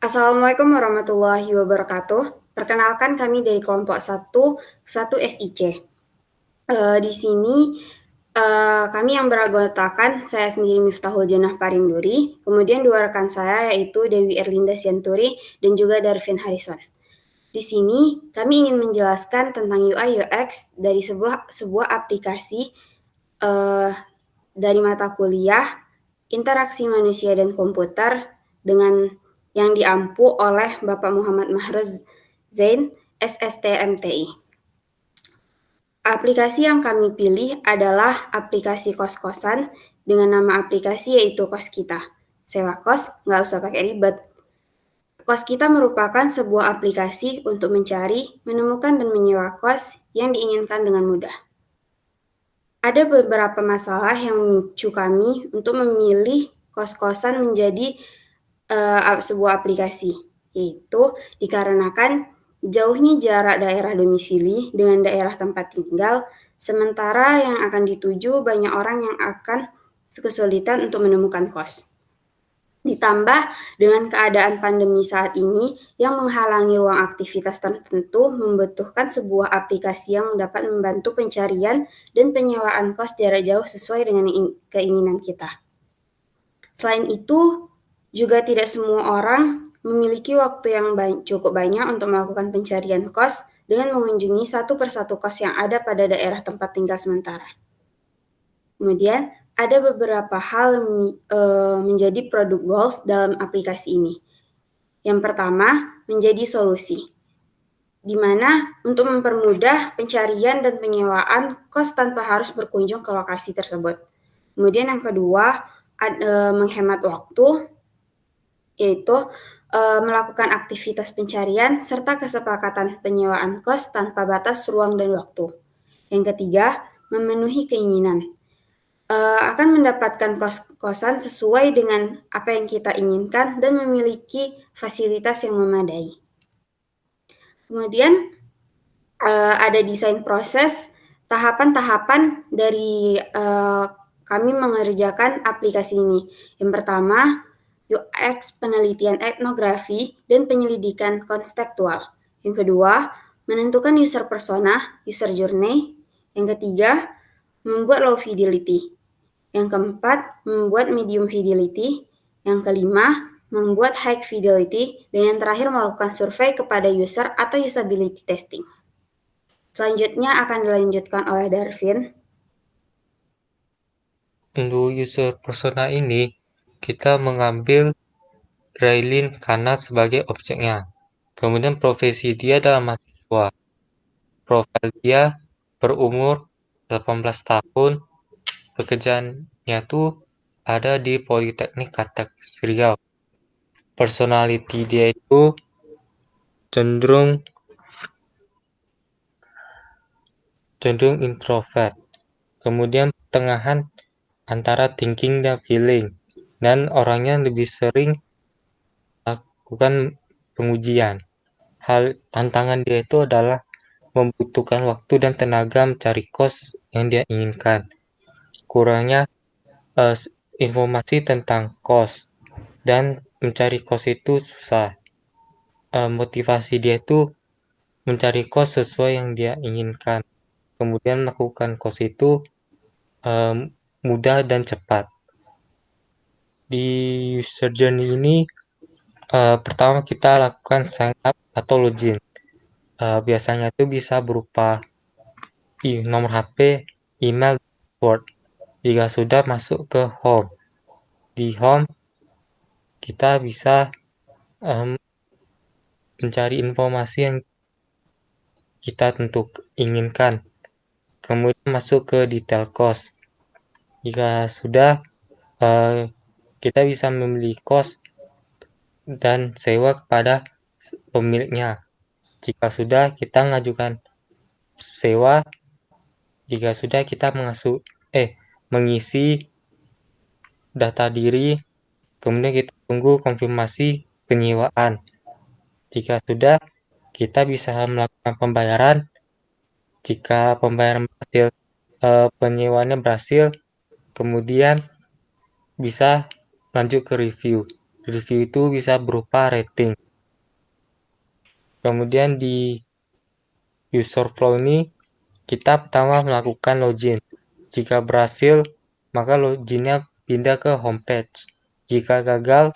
Assalamualaikum warahmatullahi wabarakatuh. Perkenalkan kami dari kelompok 1 SIC. Di sini, kami yang beranggotakan saya sendiri Miftahul Janah Parinduri, kemudian 2 rekan saya yaitu Dewi Erlinda Sianturi dan juga Darvin Harrison. Di sini kami ingin menjelaskan tentang UI UX dari sebuah aplikasi, dari mata kuliah Interaksi Manusia dan Komputer dengan yang diampu oleh Bapak Muhammad Mahrez Zain, SSTMTI. Aplikasi yang kami pilih adalah aplikasi kos-kosan dengan nama aplikasi yaitu Kos Kita. Sewa kos, nggak usah pakai ribet. Kos Kita merupakan sebuah aplikasi untuk mencari, menemukan, dan menyewa kos yang diinginkan dengan mudah. Ada beberapa masalah yang memicu kami untuk memilih kos-kosan menjadi sebuah aplikasi, yaitu dikarenakan jauhnya jarak daerah domisili dengan daerah tempat tinggal, sementara yang akan dituju banyak orang yang akan kesulitan untuk menemukan kos. Ditambah dengan keadaan pandemi saat ini yang menghalangi ruang aktivitas tertentu membutuhkan sebuah aplikasi yang dapat membantu pencarian dan penyewaan kos jarak jauh sesuai dengan keinginan kita. Selain itu, juga tidak semua orang memiliki waktu yang cukup banyak untuk melakukan pencarian kos dengan mengunjungi satu persatu kos yang ada pada daerah tempat tinggal sementara. Kemudian, ada beberapa hal yang menjadi produk goals dalam aplikasi ini. Yang pertama, menjadi solusi, di mana untuk mempermudah pencarian dan penyewaan kos tanpa harus berkunjung ke lokasi tersebut. Kemudian yang kedua, menghemat waktu, yaitu melakukan aktivitas pencarian serta kesepakatan penyewaan kos tanpa batas ruang dan waktu. Yang ketiga, memenuhi keinginan. Akan mendapatkan kos-kosan sesuai dengan apa yang kita inginkan dan memiliki fasilitas yang memadai. Kemudian ada desain proses, tahapan-tahapan dari kami mengerjakan aplikasi ini. Yang pertama, UX penelitian etnografi dan penyelidikan konseptual. Yang kedua, menentukan user persona, user journey. Yang ketiga, membuat low fidelity. Yang keempat, membuat medium fidelity. Yang kelima, membuat high fidelity. Dan yang terakhir, melakukan survei kepada user atau usability testing. Selanjutnya akan dilanjutkan oleh Darvin. Untuk user persona ini, kita mengambil Raylin Kanat sebagai objeknya. Kemudian profesi dia adalah mahasiswa. Profil dia berumur 18 tahun. Pekerjaannya tuh ada di Politeknik Katek Riau. Personality dia itu cenderung introvert. Kemudian pertengahan antara thinking dan feeling. Dan orangnya lebih sering lakukan pengujian. Hal tantangan dia itu adalah membutuhkan waktu dan tenaga mencari kos yang dia inginkan. Kurangnya informasi tentang kos dan mencari kos itu susah. Motivasi dia itu mencari kos sesuai yang dia inginkan. Kemudian melakukan kos itu mudah dan cepat. Di user journey ini pertama kita lakukan sign up atau login. Biasanya itu bisa berupa nomor HP, email, password. Jika sudah masuk ke home, di home kita bisa mencari informasi yang kita inginkan. Kemudian masuk ke detail kos. Jika sudah, kita bisa memilih kos dan sewa kepada pemiliknya. Jika sudah, kita mengajukan sewa. Jika sudah, kita mengisi data diri, kemudian kita tunggu konfirmasi penyewaan. Jika sudah, kita bisa melakukan pembayaran. Jika pembayaran berhasil, penyewaannya berhasil, kemudian bisa lanjut ke review. Review itu bisa berupa rating. Kemudian di user flow ini, kita pertama melakukan login. Jika berhasil, maka loginnya pindah ke homepage. Jika gagal,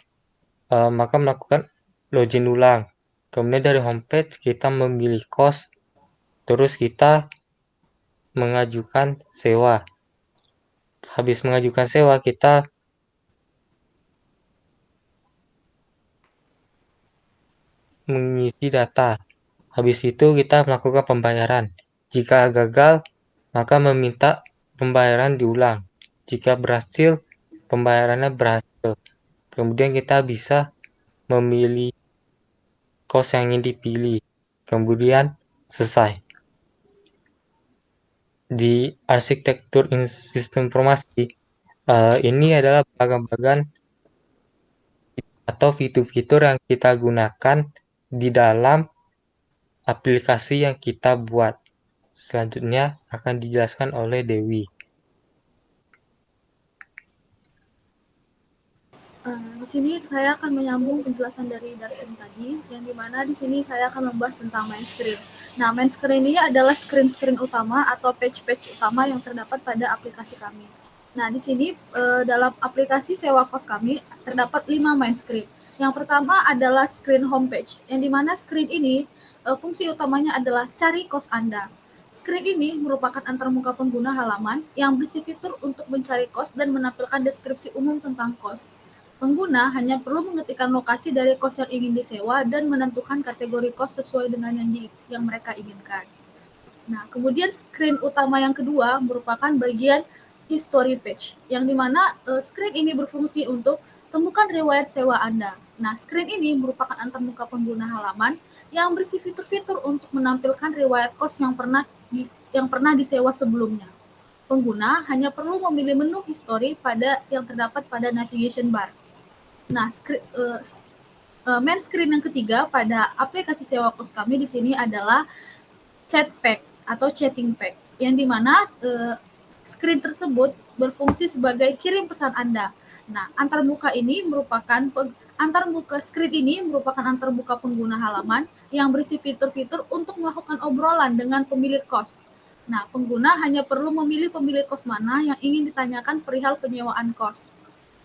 maka melakukan login ulang. Kemudian dari homepage kita memilih cost, terus kita mengajukan sewa. Habis mengajukan sewa, kita mengisi data. Habis itu kita melakukan pembayaran. Jika gagal, maka meminta pembayaran diulang. Jika berhasil, pembayarannya berhasil. Kemudian kita bisa memilih cost yang ingin dipilih. Kemudian selesai. Di arsitektur sistem informasi, ini adalah bagian-bagian atau fitur-fitur yang kita gunakan di dalam aplikasi yang kita buat. Selanjutnya akan dijelaskan oleh Dewi. Di sini saya akan menyambung penjelasan dari Darvin tadi, yang dimana di sini saya akan membahas tentang main screen. Nah, main screen ini adalah screen-screen utama atau page-page utama yang terdapat pada aplikasi kami. Nah, di sini dalam aplikasi sewa kos kami terdapat 5 main screen. Yang pertama adalah screen homepage, yang dimana screen ini fungsi utamanya adalah cari kos Anda. Screen ini merupakan antarmuka pengguna halaman yang berisi fitur untuk mencari kos dan menampilkan deskripsi umum tentang kos. Pengguna hanya perlu mengetikkan lokasi dari kos yang ingin disewa dan menentukan kategori kos sesuai dengan yang mereka inginkan. Nah, kemudian screen utama yang kedua merupakan bagian history page, yang dimana screen ini berfungsi untuk temukan riwayat sewa Anda. Nah, screen ini merupakan antarmuka pengguna halaman yang berisi fitur-fitur untuk menampilkan riwayat kos yang pernah disewa sebelumnya. Pengguna hanya perlu memilih menu history yang terdapat pada navigation bar. Nah, main screen yang ketiga pada aplikasi sewa kos kami di sini adalah chat pack atau chatting pack, yang dimana screen tersebut berfungsi sebagai kirim pesan Anda. Nah, antarmuka screen ini merupakan antarmuka pengguna halaman yang berisi fitur-fitur untuk melakukan obrolan dengan pemilik kos. Nah, pengguna hanya perlu memilih pemilik kos mana yang ingin ditanyakan perihal penyewaan kos.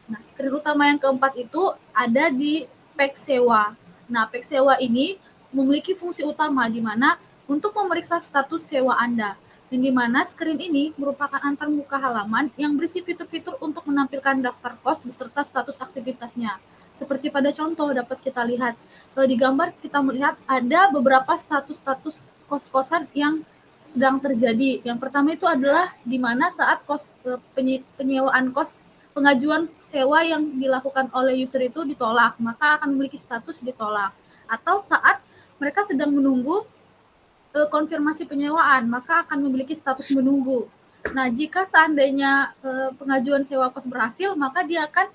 Nah, screen utama yang keempat itu ada di pack sewa. Nah, pack sewa ini memiliki fungsi utama di mana untuk memeriksa status sewa Anda, yang di mana screen ini merupakan antarmuka halaman yang berisi fitur-fitur untuk menampilkan daftar kos beserta status aktivitasnya. Seperti pada contoh dapat kita lihat di gambar, kita melihat ada beberapa status-status kos-kosan yang sedang terjadi. Yang pertama itu adalah di mana saat penyewaan kos pengajuan sewa yang dilakukan oleh user itu ditolak, maka akan memiliki status ditolak. Atau saat mereka sedang menunggu konfirmasi penyewaan, maka akan memiliki status menunggu. Nah, jika seandainya pengajuan sewa kos berhasil, maka dia akan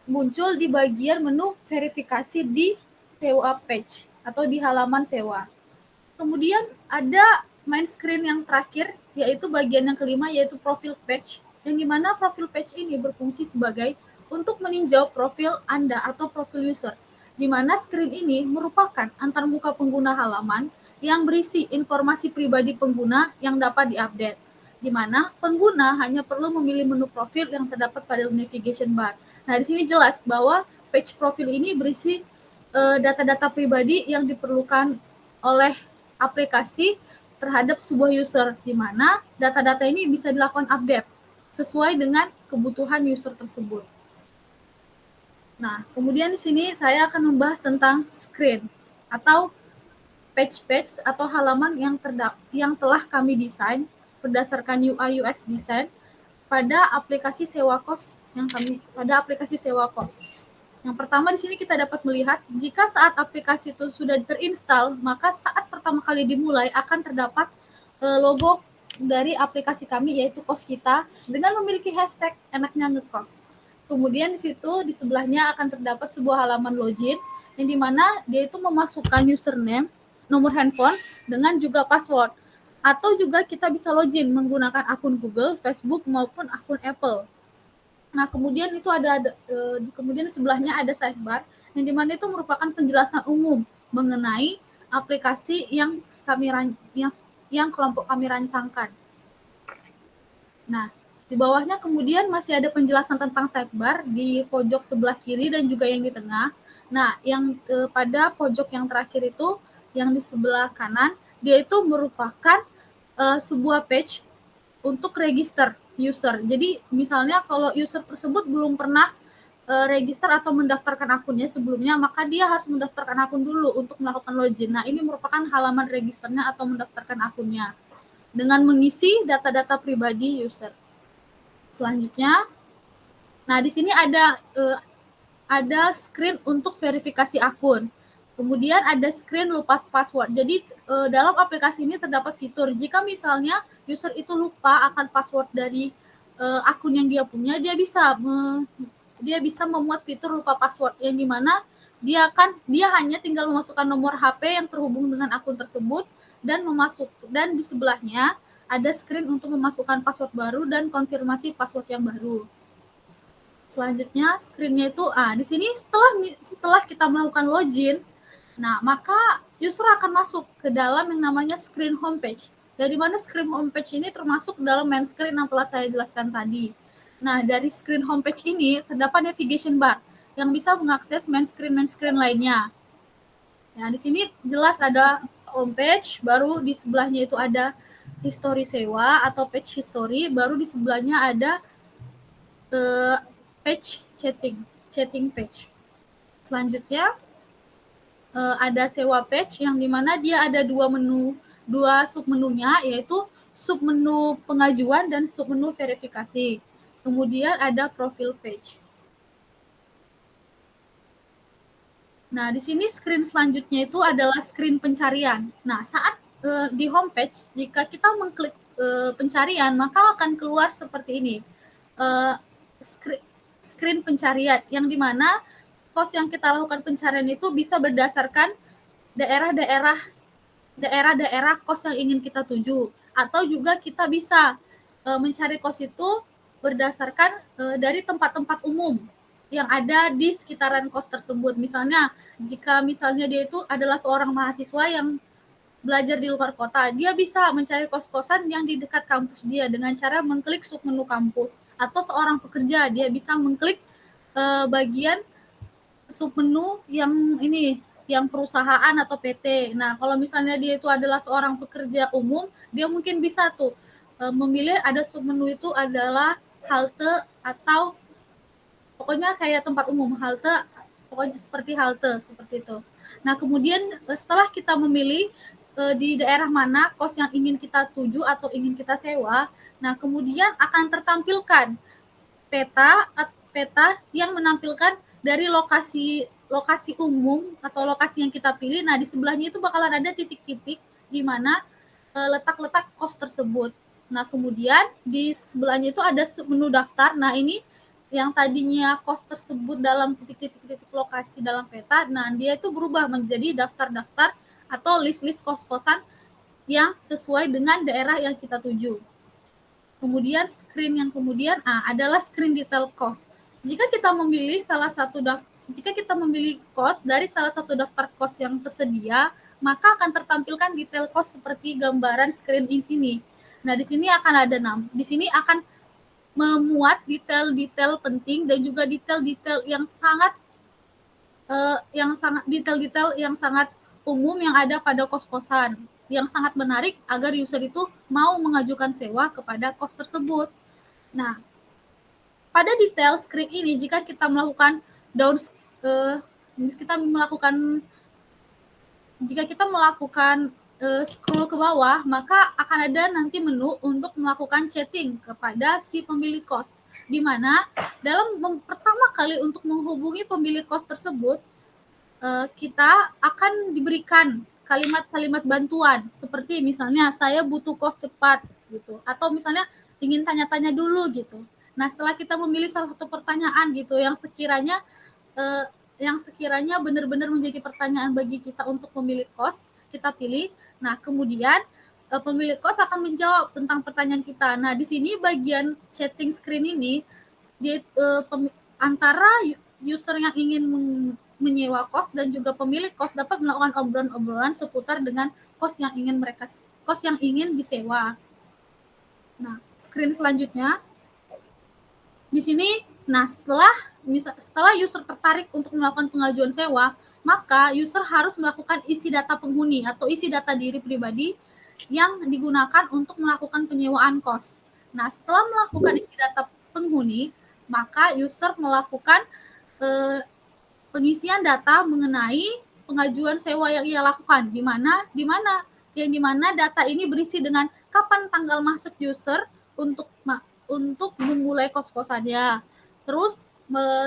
muncul di bagian menu verifikasi di sewa page atau di halaman sewa. Kemudian ada main screen yang terakhir, yaitu bagian yang kelima, yaitu profile page, yang dimana profil page ini berfungsi sebagai untuk meninjau profil Anda atau profil user, di mana screen ini merupakan antarmuka pengguna halaman yang berisi informasi pribadi pengguna yang dapat diupdate, di mana pengguna hanya perlu memilih menu profil yang terdapat pada navigation bar. Nah, di sini jelas bahwa page profil ini berisi data-data pribadi yang diperlukan oleh aplikasi terhadap sebuah user, di mana data-data ini bisa dilakukan update sesuai dengan kebutuhan user tersebut. Nah, kemudian di sini saya akan membahas tentang screen atau page-page atau halaman yang telah kami desain berdasarkan UI UX design pada aplikasi sewa kos Yang pertama di sini kita dapat melihat jika saat aplikasi itu sudah terinstall, maka saat pertama kali dimulai akan terdapat logo dari aplikasi kami, yaitu kos kita, dengan memiliki hashtag enaknya ngekos. Kemudian di situ di sebelahnya akan terdapat sebuah halaman login, yang dimana dia itu memasukkan username, nomor handphone, dengan juga password. Atau juga kita bisa login menggunakan akun Google, Facebook, maupun akun Apple. Nah, kemudian itu kemudian di sebelahnya ada sidebar yang dimana itu merupakan penjelasan umum mengenai aplikasi yang kelompok kami rancangkan. Nah, di bawahnya kemudian masih ada penjelasan tentang sidebar di pojok sebelah kiri dan juga yang di tengah. Nah, yang pada pojok yang terakhir itu, yang di sebelah kanan, dia itu merupakan sebuah page untuk register user. Jadi misalnya kalau user tersebut belum pernah register atau mendaftarkan akunnya sebelumnya, maka dia harus mendaftarkan akun dulu untuk melakukan login. Nah, ini merupakan halaman registernya atau mendaftarkan akunnya dengan mengisi data-data pribadi user. Selanjutnya, nah di sini ada screen untuk verifikasi akun. Kemudian ada screen lupa password. Jadi dalam aplikasi ini terdapat fitur jika misalnya user itu lupa akan password dari akun yang dia punya, dia bisa memuat fitur lupa password yang dimana dia hanya tinggal memasukkan nomor HP yang terhubung dengan akun tersebut dan di sebelahnya ada screen untuk memasukkan password baru dan konfirmasi password yang baru. Selanjutnya screen-nya itu di sini setelah kita melakukan login, nah maka user akan masuk ke dalam yang namanya screen homepage. Dari mana screen homepage ini termasuk dalam main screen yang telah saya jelaskan tadi. Nah, dari screen homepage ini terdapat navigation bar yang bisa mengakses main screen lainnya. Nah, di sini jelas ada homepage, baru di sebelahnya itu ada history sewa atau page history, baru di sebelahnya ada page chatting page. Selanjutnya ada sewa page yang dimana dia ada dua submenunya, yaitu submenu pengajuan dan submenu verifikasi. Kemudian ada profil page. Nah, di sini screen selanjutnya itu adalah screen pencarian. Nah, saat di homepage, jika kita mengklik pencarian, maka akan keluar seperti ini. Screen pencarian, yang dimana kos yang kita lakukan pencarian itu bisa berdasarkan daerah-daerah kos yang ingin kita tuju. Atau juga kita bisa mencari kos itu berdasarkan dari tempat-tempat umum yang ada di sekitaran kos tersebut. Misalnya, jika misalnya dia itu adalah seorang mahasiswa yang belajar di luar kota, dia bisa mencari kos-kosan yang di dekat kampus dia dengan cara mengklik submenu kampus. Atau seorang pekerja, dia bisa mengklik bagian submenu yang perusahaan atau PT. Nah, kalau misalnya dia itu adalah seorang pekerja umum, dia mungkin bisa tuh memilih ada submenu itu adalah halte atau pokoknya kayak tempat umum, halte, pokoknya seperti halte, seperti itu. Nah, kemudian setelah kita memilih di daerah mana kos yang ingin kita tuju atau ingin kita sewa, nah kemudian akan tertampilkan peta yang menampilkan dari lokasi umum atau lokasi yang kita pilih. Nah, di sebelahnya itu bakalan ada titik-titik di mana letak-letak kos tersebut. Nah, kemudian di sebelahnya itu ada menu daftar. Nah, ini yang tadinya kos tersebut dalam titik-titik lokasi dalam peta, nah dia itu berubah menjadi daftar-daftar atau list-list kos-kosan yang sesuai dengan daerah yang kita tuju. Kemudian screen yang kemudian adalah screen detail cost. Jika kita memilih kos dari salah satu daftar kos yang tersedia, maka akan tertampilkan detail cost seperti gambaran screen di sini. Nah, di sini akan ada di sini akan memuat detail-detail penting dan juga detail-detail yang sangat umum yang ada pada kos-kosan, yang sangat menarik agar user itu mau mengajukan sewa kepada kos tersebut. Nah, pada detail screen ini jika kita melakukan scroll ke bawah, maka akan ada nanti menu untuk melakukan chatting kepada si pemilik kos, di mana dalam pertama kali untuk menghubungi pemilik kos tersebut, kita akan diberikan kalimat-kalimat bantuan, seperti misalnya saya butuh kos cepat gitu, atau misalnya ingin tanya-tanya dulu gitu. Nah, setelah kita memilih salah satu pertanyaan gitu yang sekiranya benar-benar menjadi pertanyaan bagi kita untuk pemilik kos, kita pilih. Nah, kemudian pemilik kos akan menjawab tentang pertanyaan kita. Nah, di sini bagian chatting screen ini antara user yang ingin menyewa kos dan juga pemilik kos dapat melakukan obrolan-obrolan seputar dengan kos yang ingin disewa. Nah, screen selanjutnya di sini, nah setelah user tertarik untuk melakukan pengajuan sewa, maka user harus melakukan isi data penghuni atau isi data diri pribadi yang digunakan untuk melakukan penyewaan kos. Nah, setelah melakukan isi data penghuni, maka user melakukan pengisian data mengenai pengajuan sewa yang ia lakukan, di mana data ini berisi dengan kapan tanggal masuk user untuk memulai kos-kosannya. Terus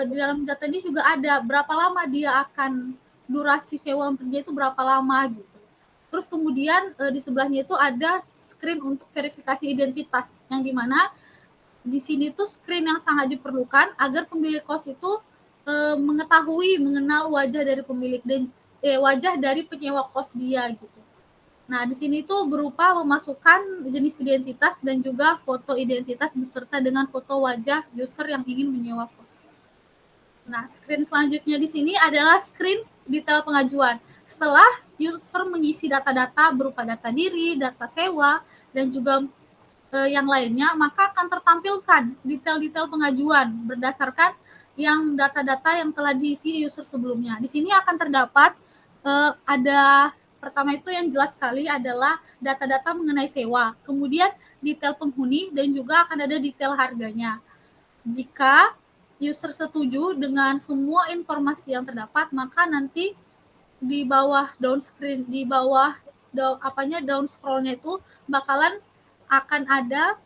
di dalam data ini juga ada berapa lama dia akan durasi sewa dia itu berapa lama gitu. Terus kemudian di sebelahnya itu ada screen untuk verifikasi identitas, yang dimana di sini tuh screen yang sangat diperlukan agar pemilik kos itu mengenal wajah dari pemilik dan wajah dari penyewa kos dia gitu. Nah, di sini tuh berupa memasukkan jenis identitas dan juga foto identitas beserta dengan foto wajah user yang ingin menyewa kos. Nah, screen selanjutnya di sini adalah screen detail pengajuan. Setelah user mengisi data-data berupa data diri, data sewa, dan juga yang lainnya, maka akan tertampilkan detail-detail pengajuan berdasarkan yang data-data yang telah diisi user sebelumnya. Di sini akan terdapat ada pertama itu yang jelas sekali adalah data-data mengenai sewa, kemudian detail penghuni dan juga akan ada detail harganya. Jika user setuju dengan semua informasi yang terdapat, maka nanti di bawah down scrollnya itu bakalan akan ada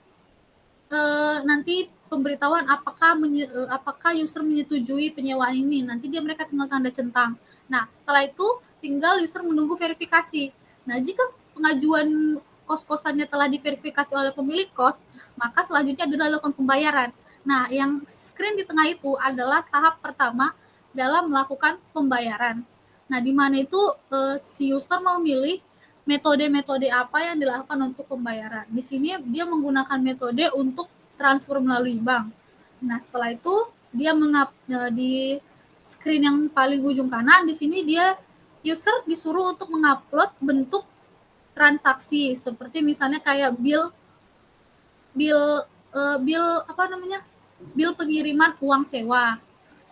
nanti pemberitahuan apakah user menyetujui penyewaan ini. Nanti mereka tinggal tanda centang. Nah, setelah itu tinggal user menunggu verifikasi. Nah, jika pengajuan kos-kosannya telah diverifikasi oleh pemilik kos, maka selanjutnya adalah lakukan pembayaran. Nah, yang screen di tengah itu adalah tahap pertama dalam melakukan pembayaran. Nah, di mana itu si user memilih metode-metode apa yang dilakukan untuk pembayaran. Di sini dia menggunakan metode untuk transfer melalui bank. Nah, setelah itu dia di screen yang paling ujung kanan, di sini user disuruh untuk mengupload bentuk transaksi seperti misalnya kayak bill pengiriman uang sewa.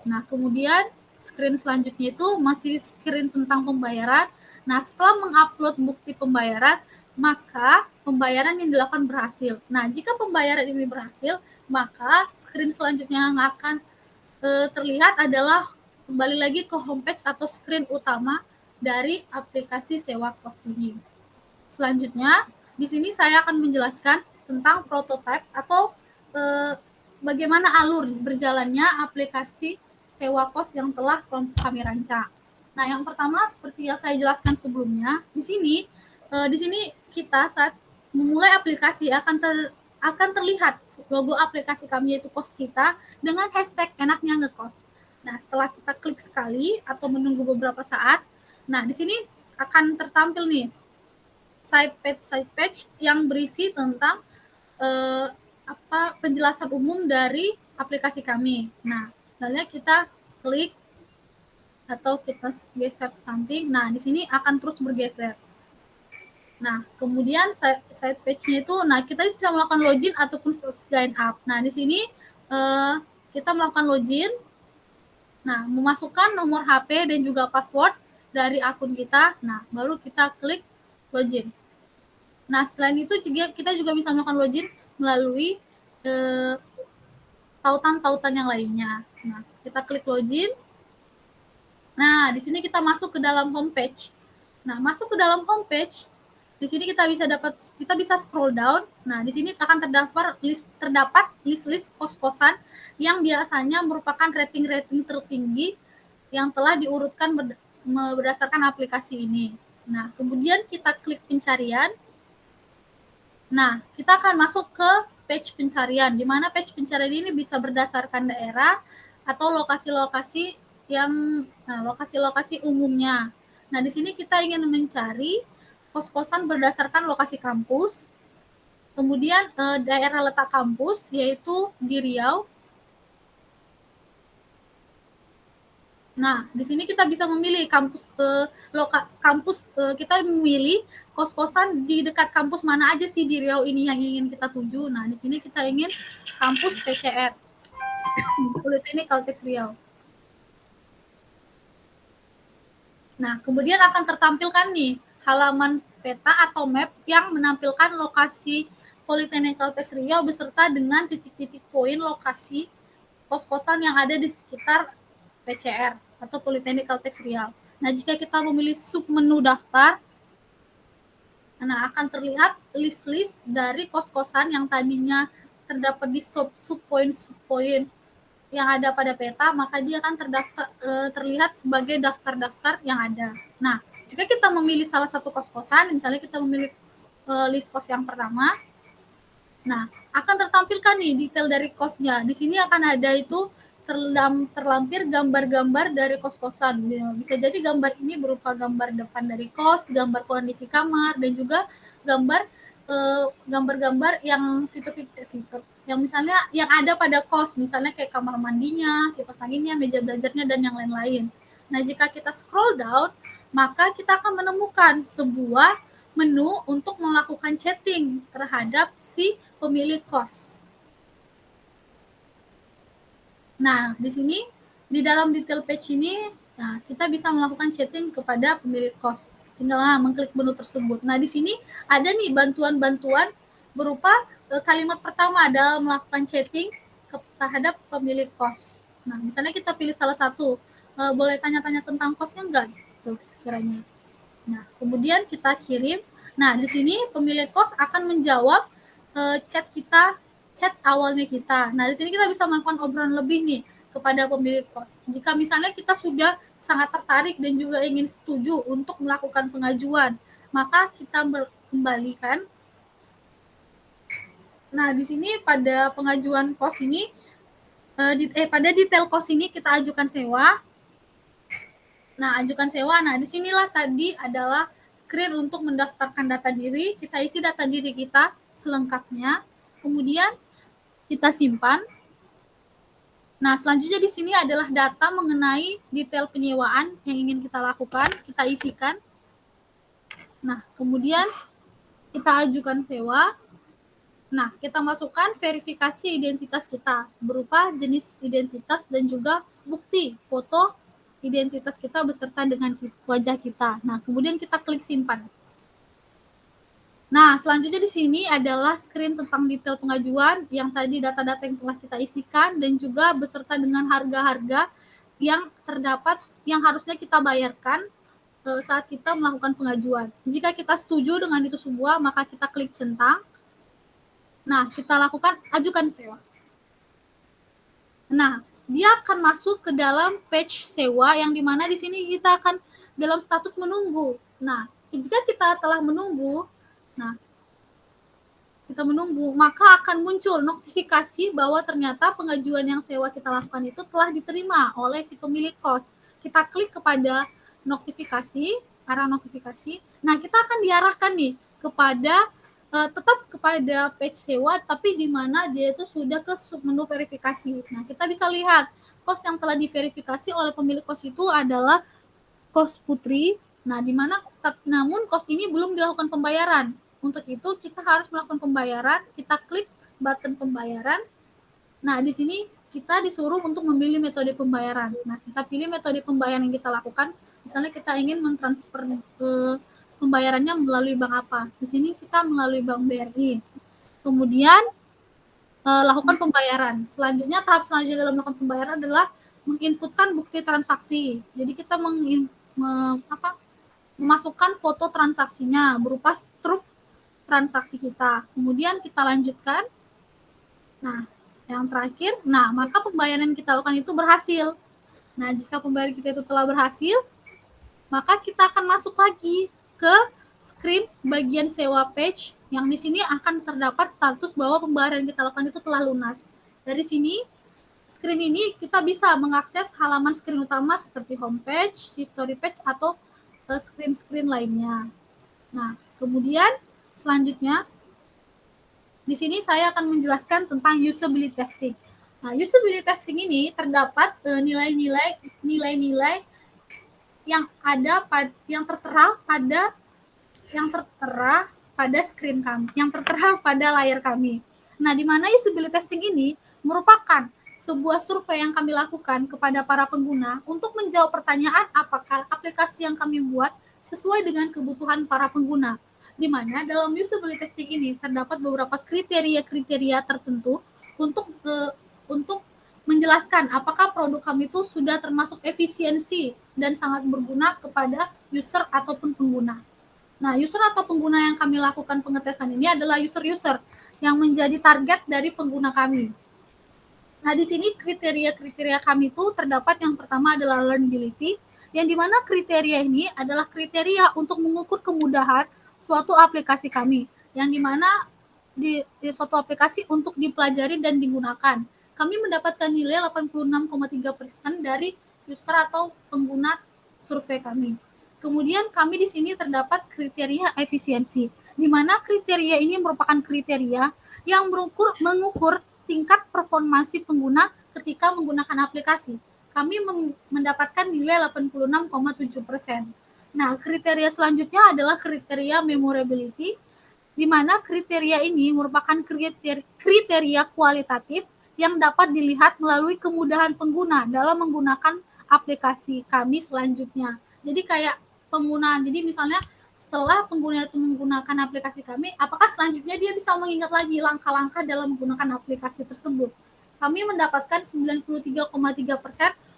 Nah, kemudian screen selanjutnya itu masih screen tentang pembayaran. Nah, setelah mengupload bukti pembayaran, maka pembayaran yang dilakukan berhasil. Nah, jika pembayaran ini berhasil, maka screen selanjutnya yang akan terlihat adalah kembali lagi ke homepage atau screen utama dari aplikasi sewa kos ini. Selanjutnya, di sini saya akan menjelaskan tentang prototype atau bagaimana alur berjalannya aplikasi sewa kos yang telah kami rancang. Nah, yang pertama seperti yang saya jelaskan sebelumnya, di sini kita saat memulai aplikasi akan terlihat logo aplikasi kami yaitu kos kita dengan hashtag enaknya ngekos. Nah, setelah kita klik sekali atau menunggu beberapa saat, nah di sini akan tertampil nih side page yang berisi tentang penjelasan umum dari aplikasi kami. Nah, lalu kita klik atau kita geser ke samping. Nah, di sini akan terus bergeser. Nah, kemudian side page-nya itu, nah kita bisa melakukan login ataupun sign up. Nah, di sini kita melakukan login. Nah, memasukkan nomor HP dan juga password dari akun kita. Nah, baru kita klik login. Nah, selain itu kita juga bisa melakukan login melalui tautan-tautan yang lainnya. Nah, kita klik login. Nah, di sini kita masuk ke dalam homepage. Nah, masuk ke dalam homepage, di sini kita bisa scroll down. Nah, di sini akan terdapat list kos-kosan yang biasanya merupakan rating-rating tertinggi yang telah diurutkan berdasarkan aplikasi ini. Nah, kemudian kita klik pencarian. Nah, kita akan masuk ke page pencarian, di mana page pencarian ini bisa berdasarkan daerah atau lokasi-lokasi umumnya. Nah, di sini kita ingin mencari kos-kosan berdasarkan lokasi kampus, kemudian daerah letak kampus yaitu di Riau, Nah, di sini kita bisa memilih kita memilih kos-kosan di dekat kampus mana aja sih di Riau ini yang ingin kita tuju. Nah, di sini kita ingin kampus PCR, Politeknik Kalteks Riau. Nah, kemudian akan tertampilkan nih halaman peta atau map yang menampilkan lokasi Politeknik Kalteks Riau beserta dengan titik-titik poin lokasi kos-kosan yang ada di sekitar PCR atau Politeknik Kalteks Riau. Nah, jika kita memilih submenu daftar, nah akan terlihat list-list dari kos-kosan yang tadinya terdapat di sub-poin yang ada pada peta, maka dia akan terlihat sebagai daftar-daftar yang ada. Nah, jika kita memilih salah satu kos-kosan, misalnya kita memilih list kos yang pertama, nah akan tertampilkan nih detail dari kosnya. Di sini akan ada itu terlampir gambar-gambar dari kos-kosan. Bisa jadi gambar ini berupa gambar depan dari kos, gambar kondisi kamar, dan juga gambar-gambar yang fitur-fitur yang misalnya yang ada pada kos, misalnya kayak kamar mandinya, kipas anginnya, meja belajarnya, dan yang lain-lain. Nah, jika kita scroll down, maka kita akan menemukan sebuah menu untuk melakukan chatting terhadap si pemilik kos. Nah, di sini di dalam detail page ini, nah, kita bisa melakukan chatting kepada pemilik kos. Tinggal mengklik menu tersebut. Nah, di sini ada nih bantuan-bantuan berupa kalimat pertama dalam melakukan chatting terhadap pemilik kos. Nah, misalnya kita pilih salah satu, boleh tanya-tanya tentang kosnya enggak? Gitu sekiranya. Nah, kemudian kita kirim. Nah, di sini pemilik kos akan menjawab chat awalnya kita. Nah, di sini kita bisa melakukan obrolan lebih nih kepada pemilik kos. Jika misalnya kita sudah sangat tertarik dan juga ingin setuju untuk melakukan pengajuan, maka kita kembalikan. Nah, di sini pada pengajuan kos ini, pada detail kos ini kita ajukan sewa. Nah, ajukan sewa. Nah, disinilah tadi adalah screen untuk mendaftarkan data diri. Kita isi data diri kita selengkapnya. Kemudian kita simpan. Nah, selanjutnya di sini adalah data mengenai detail penyewaan yang ingin kita lakukan. Kita isikan. Nah, kemudian kita ajukan sewa. Nah, kita masukkan verifikasi identitas kita berupa jenis identitas dan juga bukti foto identitas kita beserta dengan wajah kita. Nah, kemudian kita klik simpan. Nah, selanjutnya di sini adalah screen tentang detail pengajuan yang tadi data-data yang telah kita isikan dan juga beserta dengan harga-harga yang terdapat yang harusnya kita bayarkan saat kita melakukan pengajuan. Jika kita setuju dengan itu semua, maka kita klik centang. Nah, kita lakukan ajukan sewa. Nah, dia akan masuk ke dalam page sewa yang dimana di sini kita akan dalam status menunggu. Nah, jika kita telah menunggu, maka akan muncul notifikasi bahwa ternyata pengajuan yang sewa kita lakukan itu telah diterima oleh si pemilik kos. Kita klik kepada notifikasi, arah notifikasi. Nah, kita akan diarahkan nih kepada tetap kepada page sewa, tapi di mana dia itu sudah ke submenu verifikasi. Nah, kita bisa lihat kos yang telah diverifikasi oleh pemilik kos itu adalah kos Putri. Nah, di mana namun kos ini belum dilakukan pembayaran. Untuk itu kita harus melakukan pembayaran. Kita klik button pembayaran. Nah, di sini kita disuruh untuk memilih metode pembayaran. Nah, kita pilih metode pembayaran yang kita lakukan. Misalnya kita ingin mentransfer pembayarannya melalui bank apa. Di sini kita melalui bank BRI. Kemudian lakukan pembayaran. Selanjutnya tahap selanjutnya dalam melakukan pembayaran adalah menginputkan bukti transaksi. Jadi kita memasukkan foto transaksinya berupa struk transaksi kita. Kemudian kita lanjutkan. Nah, yang terakhir, maka pembayaran yang kita lakukan itu berhasil. Nah, jika pembayaran kita itu telah berhasil, maka kita akan masuk lagi ke screen bagian sewa page yang di sini akan terdapat status bahwa pembayaran yang kita lakukan itu telah lunas. Dari sini, screen ini kita bisa mengakses halaman screen utama seperti homepage, history page, atau screen-screen lainnya. Nah, kemudian selanjutnya di sini saya akan menjelaskan tentang usability testing. Nah, usability testing ini terdapat nilai-nilai yang tertera pada screen kami, yang tertera pada layar kami. Nah, di mana usability testing ini merupakan sebuah survei yang kami lakukan kepada para pengguna untuk menjawab pertanyaan apakah aplikasi yang kami buat sesuai dengan kebutuhan para pengguna. Di mana dalam usability testing ini terdapat beberapa kriteria-kriteria tertentu untuk menjelaskan apakah produk kami itu sudah termasuk efisiensi dan sangat berguna kepada user ataupun pengguna. Nah, user atau pengguna yang kami lakukan pengetesan ini adalah user-user yang menjadi target dari pengguna kami. Nah, di sini kriteria-kriteria kami itu terdapat yang pertama adalah learnability, yang dimana kriteria ini adalah kriteria untuk mengukur kemudahan suatu aplikasi kami, yang dimana di suatu aplikasi untuk dipelajari dan digunakan. Kami mendapatkan nilai 86,3% dari user atau pengguna survei kami. Kemudian kami di sini terdapat kriteria efisiensi, di mana kriteria ini merupakan kriteria yang mengukur tingkat performansi pengguna ketika menggunakan aplikasi. Kami mendapatkan nilai 86,7%. Nah, kriteria selanjutnya adalah kriteria memorability, di mana kriteria ini merupakan kriteria kualitatif yang dapat dilihat melalui kemudahan pengguna dalam menggunakan aplikasi kami selanjutnya. Jadi kayak penggunaan, jadi misalnya setelah pengguna itu menggunakan aplikasi kami, apakah selanjutnya dia bisa mengingat lagi langkah-langkah dalam menggunakan aplikasi tersebut. Kami mendapatkan 93,3%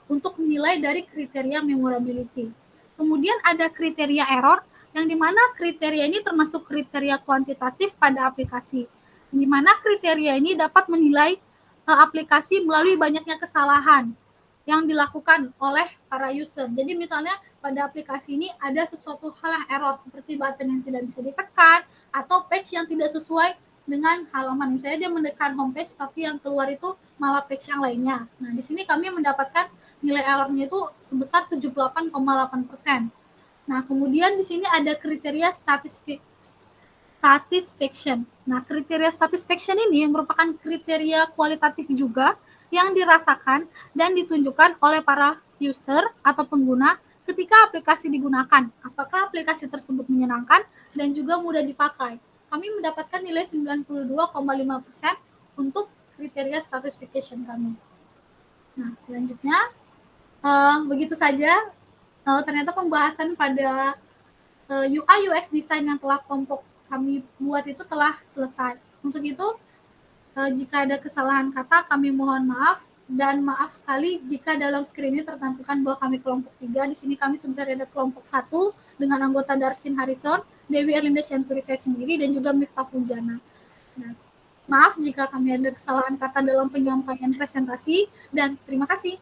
untuk nilai dari kriteria memorability. Kemudian ada kriteria error, yang dimana kriteria ini termasuk kriteria kuantitatif pada aplikasi, di mana kriteria ini dapat menilai aplikasi melalui banyaknya kesalahan yang dilakukan oleh para user. Jadi misalnya pada aplikasi ini ada sesuatu hal yang error, seperti button yang tidak bisa ditekan, atau page yang tidak sesuai dengan halaman. Misalnya dia mendekat homepage, tapi yang keluar itu malah page yang lainnya. Nah, di sini kami mendapatkan nilai errornya itu sebesar 78,8%. Nah, kemudian di sini ada kriteria satisfaction. Nah, kriteria satisfaction ini merupakan kriteria kualitatif juga yang dirasakan dan ditunjukkan oleh para user atau pengguna ketika aplikasi digunakan. Apakah aplikasi tersebut menyenangkan dan juga mudah dipakai. Kami mendapatkan nilai 92,5% untuk kriteria satisfaction kami. Nah, selanjutnya begitu saja ternyata pembahasan pada UI UX design yang telah kelompok kami buat itu telah selesai. Untuk itu, jika ada kesalahan kata, kami mohon maaf, dan maaf sekali jika dalam screen ini tertampilkan bahwa kami kelompok 3. Di sini kami sebenarnya ada kelompok 1 dengan anggota Darvin Harrison, Dewi Erlinda Syanturi saya sendiri, dan juga Miftah Fujana. Nah, maaf jika kami ada kesalahan kata dalam penyampaian presentasi, dan terima kasih.